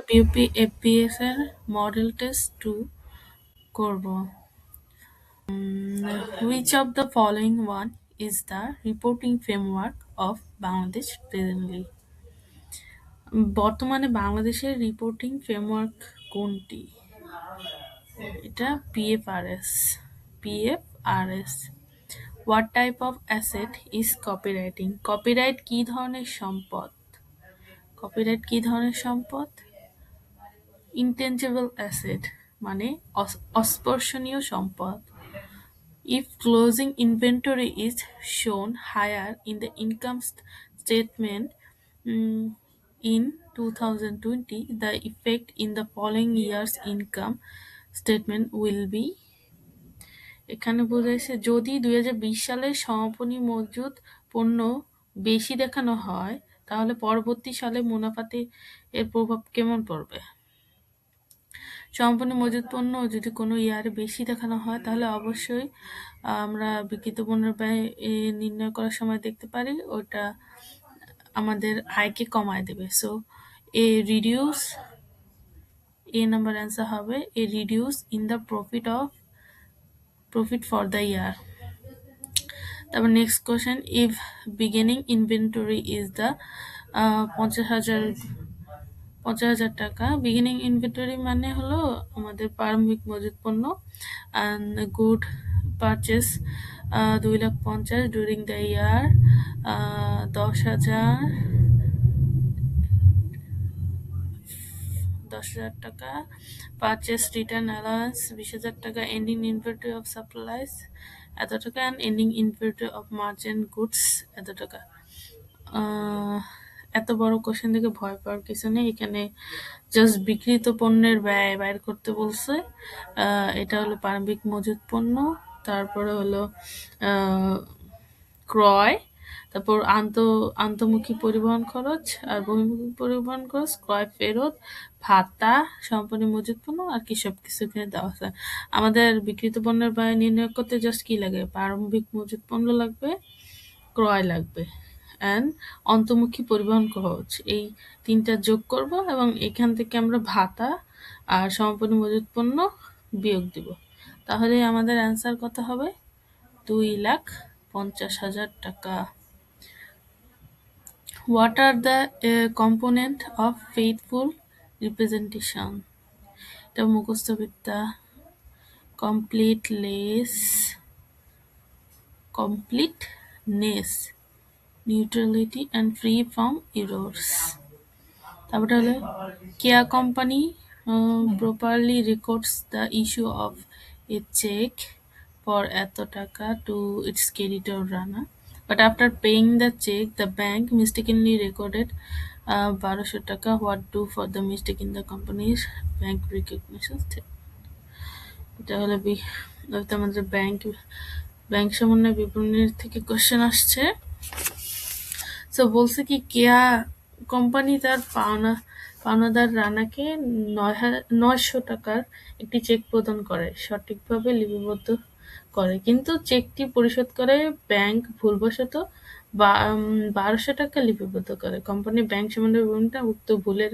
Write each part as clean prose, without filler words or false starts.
BUP APS এর model test 2 করব। Which of the following one is the reporting framework of Bangladesh presently? বর্তমানে বাংলাদেশের reporting framework কোনটি? এটা পিএফআরএস। পিএফআরএস। What type of asset is copywriting? Copyright কি ধরনের সম্পদ? কপিরাইট কি ধরনের সম্পদ? ইনটেনজিবল অ্যাসেট মানে অস্পর্শনীয় সম্পদ। If closing inventory is shown higher in the income statement in 2020, the effect in the following year's income statement will be এখানে বোঝাইছে যদি 2020 সালের সমাপনী মজুদ পণ্য বেশি দেখানো হয় তাহলে পরবর্তী সালে মুনাফাতে এর প্রভাব কেমন পড়বে। সমাপনী মজুদ পণ্য যদি কোনো ইয়ারে বেশি দেখানো হয় তাহলে অবশ্যই আমরা বিক্রিত পণ্যের ব্যয় নির্ণয় করার সময় দেখতে পারি ওটা আমাদের আয়কে কমায় দেবে। So A reduce A number answer হবে A reduce in the profit for the year. তারপর next question if beginning inventory is the 50,000 টাকা। বিগিনিং ইনভেন্টরি মানে হলো আমাদের প্রারম্ভিক মজুদ পণ্য and good purchase 2,50,000 during the year 10,000 টাকা। পারচেস রিটার্ন অ্যালাউন্স 20,000 টাকা। এন্ডিং ইনভেন্টরি অফ সাপ্লাইস এত টাকা and ending inventory of merchant goods এত টাকা। এত বড় কোশ্চেন থেকে ভয় পাওয়ার কিছু নেই, এখানে জাস্ট বিক্রিত পণ্যের ব্যয় বাইর করতে বলছে। এটা হলো প্রারম্ভিক মজুদ পণ্য, তারপরে হলো ক্রয়, তারপর আন্তঃমুখী পরিবহন খরচ আর বহির্মুখী পরিবহন খরচ, ক্রয় ফেরত, ভাতা, সম্পূর্ণ মজুদ পণ্য আর কি সব কিছু এখানে দেওয়া আছে। আমাদের বিক্রিত পণ্যের ব্যয় নির্ণয় করতে জাস্ট কি লাগে, প্রারম্ভিক মজুদ পণ্য লাগবে, ক্রয় লাগবে অ্যান্ড অন্তর্মুখী পরিবহন খরচ, এই তিনটা যোগ করব এবং এখান থেকে আমরা ভাতা আর সম্পূর্ণ মজুদ পণ্য বিয়োগ দিব। তাহলে আমাদের অ্যান্সার কত হবে? 2,50,000 টাকা। What are the component of faithful representation? এটা মুখস্থ বিদ্যা। completeness, neutrality and free from errors. তারপরে হলো কেয়া company properly records the issue of a check for এত টাকা to its creditor Rana, but after paying the check the bank mistakenly recorded 1,200 টাকা. What do for the mistake in the company's bank recognition? এটা হলো আমাদের bank সমন্বয় বিবরণীর থেকে question আসছে। So বলছে কি কেয়া কোম্পানি তার পাওনাদার রানাকে 900 টাকার একটি চেক প্রদান করে, সঠিকভাবে লিপিবদ্ধ করে, কিন্তু চেকটি পরিশোধ করে ব্যাংক ভুলবশত 1,200 টাকা লিপিবদ্ধ করে। কোম্পানি ব্যাংক সমন্বয় বিবরণীটা উক্ত ভুলের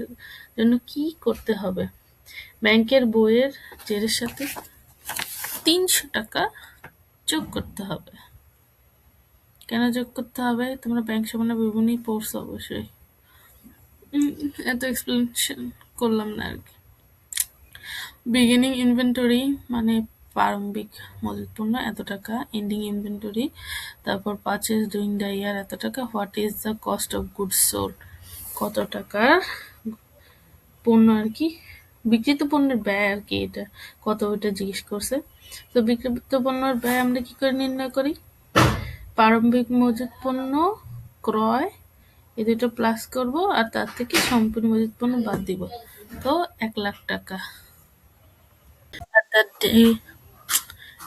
জন্য কি করতে হবে? ব্যাংকের বইয়ের জেরের সাথে 300 টাকা যোগ করতে হবে। কেন যোগ করতে হবে? তোমরা ব্যাংক সমন্বয় বিবরণী পড়ছো অবশ্যই, এত এক্সপ্লেনেশন করলাম না আর কি। বিগিনিং ইনভেন্টরি মানে প্রারম্ভিক মজুদ পণ্য এত টাকা, এন্ডিং ইনভেন্টরি, তারপর পারচেজ ডুইং দ্য ইয়ার এত টাকা। What is the cost of goods sold, কত টাকার পণ্য আর কি, বিক্রিত পণ্যের ব্যয় আর কি, এটা কত ওইটা জিজ্ঞেস করছে। তো বিক্রিত পণ্যের ব্যয় আমরা কি করে নির্ণয় করি? প্রারম্ভিক মজুদ পণ্য, ক্রয়, এই দুটো প্লাস করব আর তার থেকে সম্পূর্ণ মজুদ পণ্য বাদ দিব, তো 1,00,000 টাকা।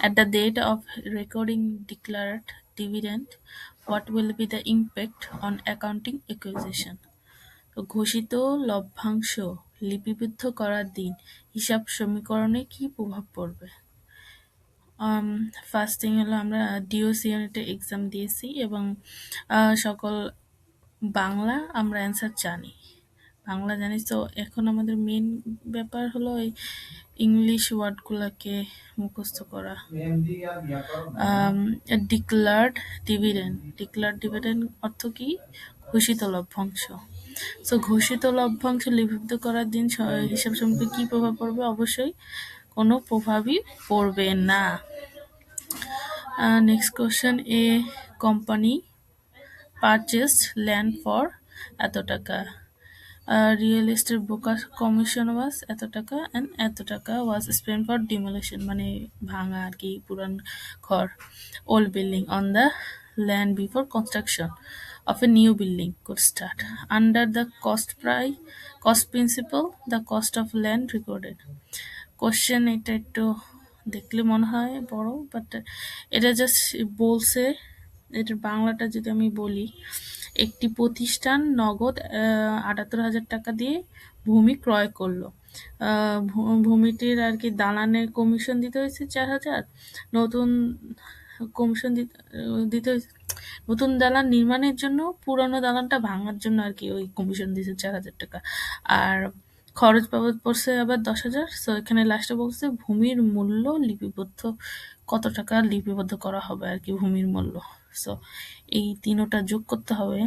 At the date of recording declared dividend, what will be the impact on accounting acquisition? ঘোষিত লভ্যাংশ লিপিবদ্ধ করার দিন হিসাব সমীকরণে কি প্রভাব পড়বে? ফার্স্ট থিং হলো আমরা ডিওসি ইউনিটে এক্সাম দিয়েছি এবং সকল বাংলা আমরা অ্যান্সার জানি। বাংলা জানিস তো, এখন আমাদের মেন ব্যাপার হলো এই ইংলিশ ওয়ার্ডগুলোকে মুখস্থ করা। ডিক্লার্ড ডিভিডেন্ড, ডিক্লার্ড ডিভিডেন্ড অর্থ কি? ঘোষিত লভ্যাংশ। সো ঘোষিত লভ্যাংশ লিপিবদ্ধ করার দিন হিসাব সম্পর্কে কি প্রভাব পড়বে? অবশ্যই কোনো প্রভাবই পড়বে না। Next question, a company purchased land for এত টাকা, real estate broker commission was এত টাকা, অ্যান্ড এত টাকা ওয়াজ স্পেন্ড ফর ডিমোলিশন মানে ভাঙা আর কি, পুরান ঘর, old building on the land before construction of a new building could start. Under the cost principle, the cost of land recorded. Question এটা একটু দেখলে মনে হয় বড়, বাট এটা জাস্ট বলছে, এটার বাংলাটা যদি আমি বলি, একটি প্রতিষ্ঠান নগদ ৭৮,০০০ টাকা দিয়ে ভূমি ক্রয় করলো। ভূমিটির আর কি দালানের কমিশন দিতে হয়েছে ৪,০০০, নতুন কমিশন দিতে হয়েছে নতুন দালান নির্মাণের জন্য, পুরনো দালানটা ভাঙার জন্য আর কি ওই কমিশন দিয়েছে ৪,০০০ টাকা। আর খরচ বাবদ পড়ছে আবার ১০,০০০। সো এখানে লাস্টে বলছে ভূমির মূল্য লিপিবদ্ধ, কত টাকা লিপিবদ্ধ করা হবে আর কি ভূমির মূল্য। সো এই তিনোটা যোগ করতে হবে,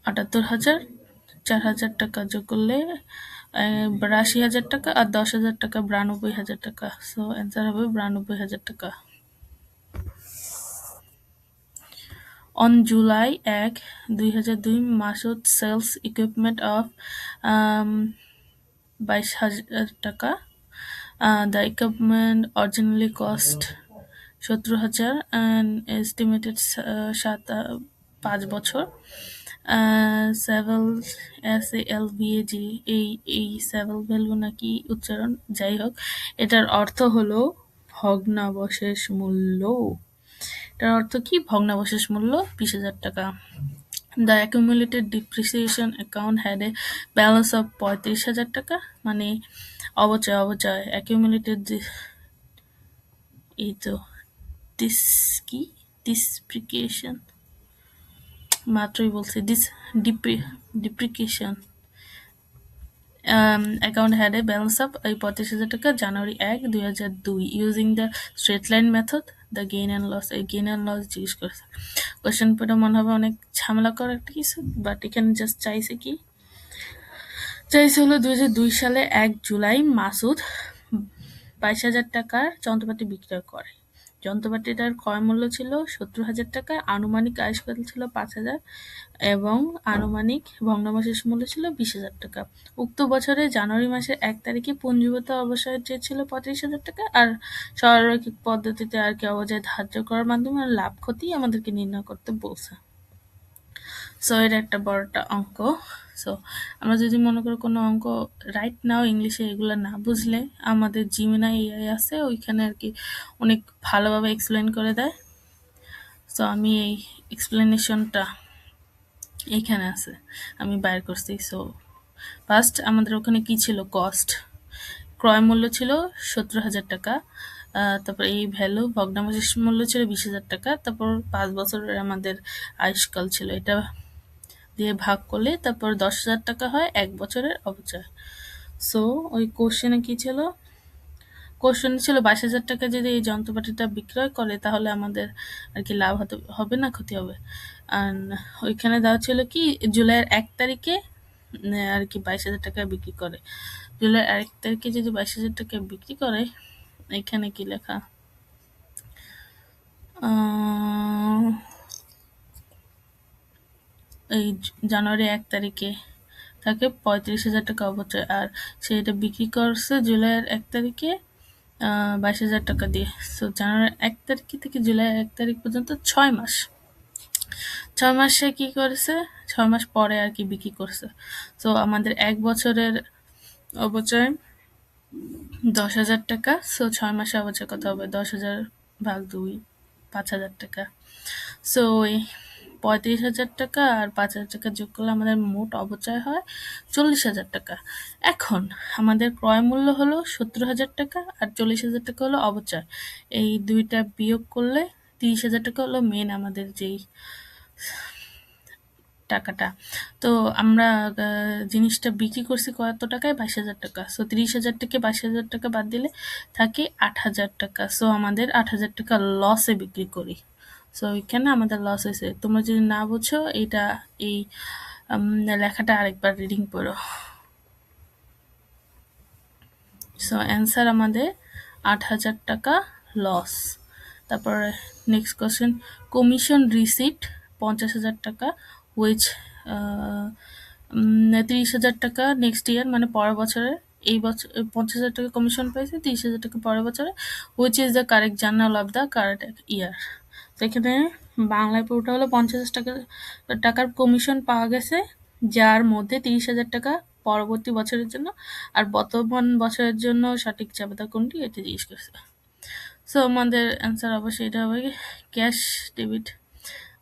৭৮,০০০, ৪,০০০ টাকা যোগ করলে ৮২,০০০ টাকা, আর ১০,০০০ টাকা ৯২,০০০ টাকা। সো অ্যান্সার হবে ৯২,০০০ টাকা। On July 1, ২০০২, Masood sells equipment of ২২,০০০ টাকা। The equipment originally cost ৭০,০০০ and estimated ৫ বছর। স্যাভেল SALVAG, এই স্যাভেল ভ্যালু নাকি উচ্চারণ, যাই হোক, এটার অর্থ হলো ভগ্নাবশেষ মূল্য। এটার অর্থ কি? ভগ্নাবশেষ মূল্য ২০,০০০ টাকা। The accumulated depreciation account had a balance of ৩৫,০০০ টাকা, মানে অবচয় accumulated এই তো ডিপ্রিকেশন, মাত্রই বলছি ডিপ্রিকেশন account had a balance of ৩৫,০০০ টাকা জানুয়ারি ১, ২০০২ using the straight line method. The gain and loss, এই gain and loss জিজ্ঞেস করেছে। কোয়েশ্চেন পড়ে মনে হবে অনেক ঝামেলা করা একটা কিছু, বাট এখানে জাস্ট চাইছে হলো ২০০২ সালে ১ জুলাই মাসুদ ২২,০০০ টাকার যন্ত্রপাতি বিক্রয় করে। যন্ত্রপাতিটার ক্রয় মূল্য ছিল ৭০,০০০ টাকা, আনুমানিক আয়ুষ্কাল ছিল ৫,০০০ এবং আনুমানিক ভগ্নাবশেষ মূল্য ছিল ২০,০০০ টাকা। উক্ত বছরের জানুয়ারি মাসের ১ তারিখে পুঞ্জীভূত অবসরের যে ছিল ৩৫,০০০ টাকা, আর সরলরৈখিক পদ্ধতিতে আর কি অবচয় ধার্য করার মাধ্যমে লাভ ক্ষতি আমাদেরকে নির্ণয় করতে বলছে। সো এটা একটা বড়টা অঙ্ক। সো আমরা যদি মনে করি কোনো অঙ্ক রাইট নাও ইংলিশে এগুলো না বুঝলে, আমাদের জিমিনাই এআই আছে, ওইখানে আর কি অনেক ভালোভাবে এক্সপ্লেন করে দেয়। সো আমি এই এক্সপ্লেনেশনটা এইখানে আছে, আমি বাইর করছি। সো ফার্স্ট আমাদের ওখানে কি ছিল? কস্ট, ক্রয় মূল্য ছিল ৭০,০০০ টাকা, তারপর এই ভ্যালু ভগ্নাবশেষ মূল্য ছিল ২০,০০০ টাকা, তারপর ৫ বছরের আমাদের আয়ুষ্কাল ছিল, এটা দিয়ে ভাগ করলে তারপর ১০,০০০ টাকা হয় ১ বছরের অবচয়। সো ওই কোশ্চেনে কি ছিল? কোশ্চেন ছিল ২২,০০০ টাকা যদি এই যন্ত্রপাতিটা বিক্রয় করে তাহলে আমাদের আর কি লাভ হবে না ক্ষতি হবে। আর ওইখানে দেওয়া ছিল কি জুলাইয়ের ১ তারিখে আর কি ২২,০০০ টাকা বিক্রি করে। জুলাইয়ের ১ তারিখে যদি ২২,০০০ টাকা বিক্রি করে, এখানে কি লেখা? এই জানুয়ারি ১ তারিখে তাকে ৩৫,০০০ টাকা অবচয়, আর সে এটা বিক্রি করছে জুলাইয়ের ১ তারিখে ২২,০০০ টাকা দিয়ে। সো জানুয়ারির ১ তারিখ থেকে জুলাইয়ের ১ তারিখ পর্যন্ত ৬ মাস। ৬ মাসে কি করেছে? ৬ মাস পরে আর কি বিক্রি করছে। সো আমাদের ১ বছরের অবচয় ১০,০০০ টাকা। সো ৬ মাসে অবচয় কত হবে? ১০,০০০ ভাগ ২, ৫,০০০ টাকা। সো এই ৩৫,০০০ টাকা আর ৫,০০০ টাকা যোগ করলে আমাদের মোট অবচয় হয় ৪০,০০০ টাকা। এখন আমাদের ক্রয় মূল্য হলো ৭০,০০০ টাকা আর ৪০,০০০ টাকা হলো অবচয়। এই দুইটা বিয়োগ করলে ৩০,০০০ টাকা হলো মেন আমাদের যেই টাকাটা। তো আমরা জিনিসটা বিক্রি করছি কত টাকায়? 22,000 টাকা। সো 30,000 থেকে 22,000 টাকা বাদ দিলে থাকে 8,000 টাকা। সো আমাদের 8,000 টাকা লসে বিক্রি করি। সো এখানে আমাদের লস হয়েছে। তোমরা যদি না বুঝো এই লেখাটা আরেকবার রিডিং পড়ো। সো অ্যান্সার আমাদের 8,000 টাকা লস। তারপরে নেক্সট কোয়েশ্চেন, কমিশন রিসিট 50,000 টাকা হুইচ 30,000 টাকা নেক্সট ইয়ার, মানে পরের বছরে। এই বছর 50,000 টাকা কমিশন পাইছে, 30,000 টাকা পরের বছরে, which is the correct journal of the current year. তো এখানে বাংলায় পুরোটা হলো 50,000 টাকার কমিশন পাওয়া গেছে, যার মধ্যে 30,000 টাকা পরবর্তী বছরের জন্য আর বর্তমান বছরের জন্য সঠিক জাবেদা কোনটি এটা জিজ্ঞেস করছে। সো আমাদের অ্যান্সার অবশ্যই এটা হবে ক্যাশ ডেবিট,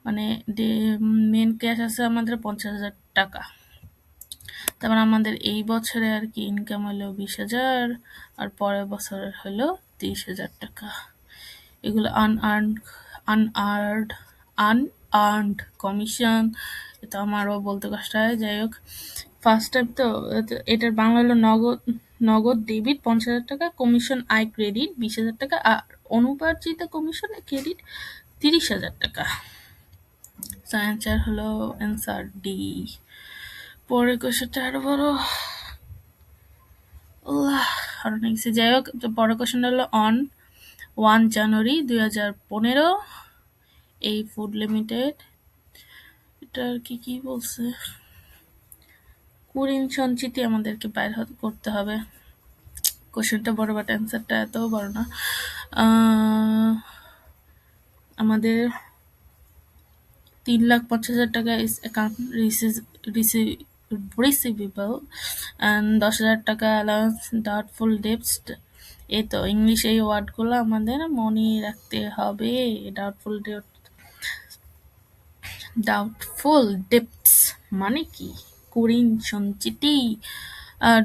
মানে মেন ক্যাশ আছে আমাদের 50,000 টাকা। তারপর আমাদের এই বছরে আর কি ইনকাম হলো 20,000 আর পরের বছরের হলো 30,000 টাকা। এগুলো আনআর্নড কমিশন, এটা আমারও বলতে কষ্ট হয়। যাই হোক, ফার্স্ট টাইম তো এটার বাংলা হলো নগদ ডেবিট 50,000 টাকা, কমিশন আয় ক্রেডিট 20,000 টাকা, আর অনুপার্জিত কমিশন ক্রেডিট 30,000 টাকা। অ্যান্সার হলো অ্যান্সার ডি। পরের কোশ্চেনটা আরো বড়, আরো নেক্সট। যাই হোক, পরের কোশ্চেনটা হলো অন 1 জানুয়ারি 2015 এই ফুড লিমিটেড, এটা আর কি বলছে, কুড়িন সঞ্চিতি আমাদেরকে বাইর করতে হবে। কোশ্চেনটা বড় বাট অ্যান্সারটা এত বড় না। আমাদের 3,50,000 টাকা ইজ অ্যাকাউন্ট রিসিভেবল অ্যান্ড 10,000 টাকা অ্যালাউন্স ডাউটফুল ডেপস। এই তো ইংলিশ এই ওয়ার্ডগুলো আমাদের মনে রাখতে হবে। ডাউটফুল ডেপস মানে কি? কুড়িন সঞ্চিতি।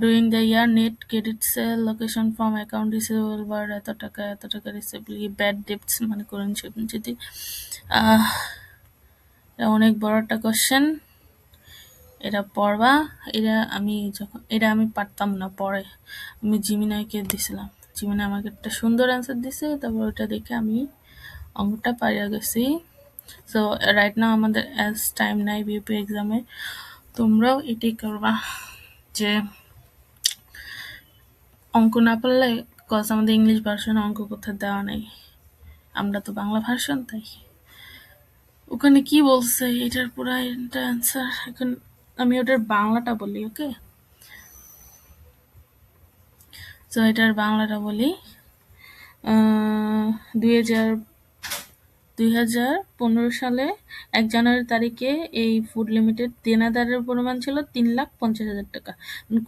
During the year, net credit sale location from account receivable were এত টাকা receivable. Bad debts মানে কুড়িন সঞ্চিতি। এটা অনেক বড় একটা কোশ্চেন, এটা পড়বা। এটা আমি পারতাম না পরে, আমি জিমিনাইকে দিছিলাম, জিমিনাই আমাকে একটা সুন্দর অ্যান্সার দিছে, তারপর ওটা দেখে আমি অঙ্কটা পাইয়া গেছি। সো রাইট নাও আমাদের অ্যাজ টাইম নাই বিউপি এক্সামে, তোমরাও এটাই করবা যে অঙ্ক না পারলে, কজ আমাদের ইংলিশ ভার্সনে অঙ্ক কোথাও দেওয়া নেই, আমরা তো বাংলা ভার্সন, তাই ওখানে কি বলছে এটার পুরো এটা অ্যান্সার। এখন আমি ওটার বাংলাটা বলি, ওকে? সো এটার বাংলাটা বলি। 2015 সালে 1 জানুয়ারি তারিখে এই ফুড লিমিটেড দেনাদারের পরিমাণ ছিল 3,50,000 টাকা,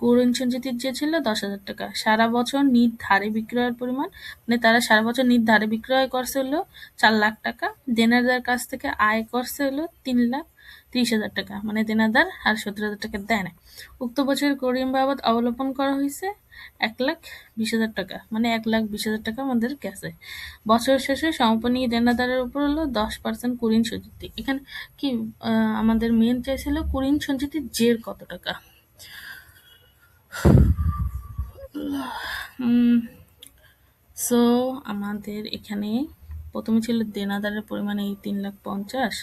কুড়িন সঞ্চিতির যে ছিল 10,000 টাকা। সারা বছর নিট ধারে বিক্রয়ের পরিমাণ, মানে তারা সারা বছর নিট ধারে বিক্রয় করছে হলো 4 লাখ টাকা, দেনাদার কাছ থেকে আয় করছে হলো 3,30,000 টাকা, মানে দেনাদার আর 17,000 টাকা দেয় না। উক্ত বছর করিম বাবদ অবলোকন করা হয়েছে 1,20,000 টাকা, মানে 1,20,000 টাকা আমাদের গেছে। বছর শেষে সমাপনী দেনাদারের উপর হলো 10% কুড়িন সঞ্চিতি। এখানে কি আমাদের মেন চাইছিল কুড়িন সঞ্চিতির জের কত টাকা। সো আমাদের এখানে প্রথমে ছিল দেনাদারের পরিমাণ এই 3,50,000,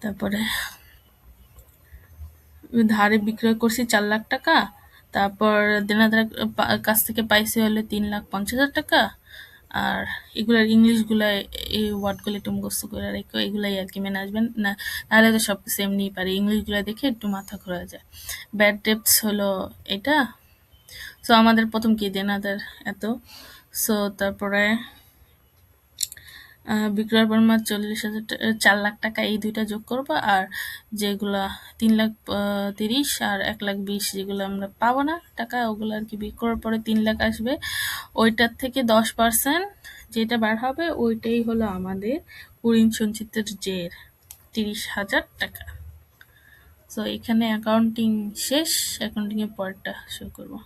তারপরে ধারে বিক্রয় করছি 4 লাখ টাকা, তারপর দেনাদার কাছ থেকে পাইছি হলে 3,50,000 টাকা। আর এগুলার ইংলিশগুলা এই ওয়ার্ডগুলো একটু মুখস্থ করে রেখো, এগুলাই আর কি ম্যানেজমেন্ট না, নাহলে তো সব কিছু এমনিই পারি, ইংলিশগুলা দেখে একটু মাথা ঘোরা যায়। ব্যাড ডেপস হলো এটা। সো আমাদের প্রথম কি দেনাদার এত, সো তারপরে বিক্রয়ের পরিমাণ 4 লাখ টাকা, এই দুইটা যোগ করবো, আর যেগুলা 3,30,000 আর 1,20,000 যেগুলো আমরা পাবো না টাকা, ওগুলো আর কি বিক্রয়ের পরে 3 লাখ আসবে, ওইটার থেকে 10% যেটা বার হবে ওইটাই হলো আমাদের কুড়িন সঞ্চিতের জের 30,000 টাকা। সো এখানে অ্যাকাউন্টিং শেষ, অ্যাকাউন্টিং এর পরেরটা শুরু করবো।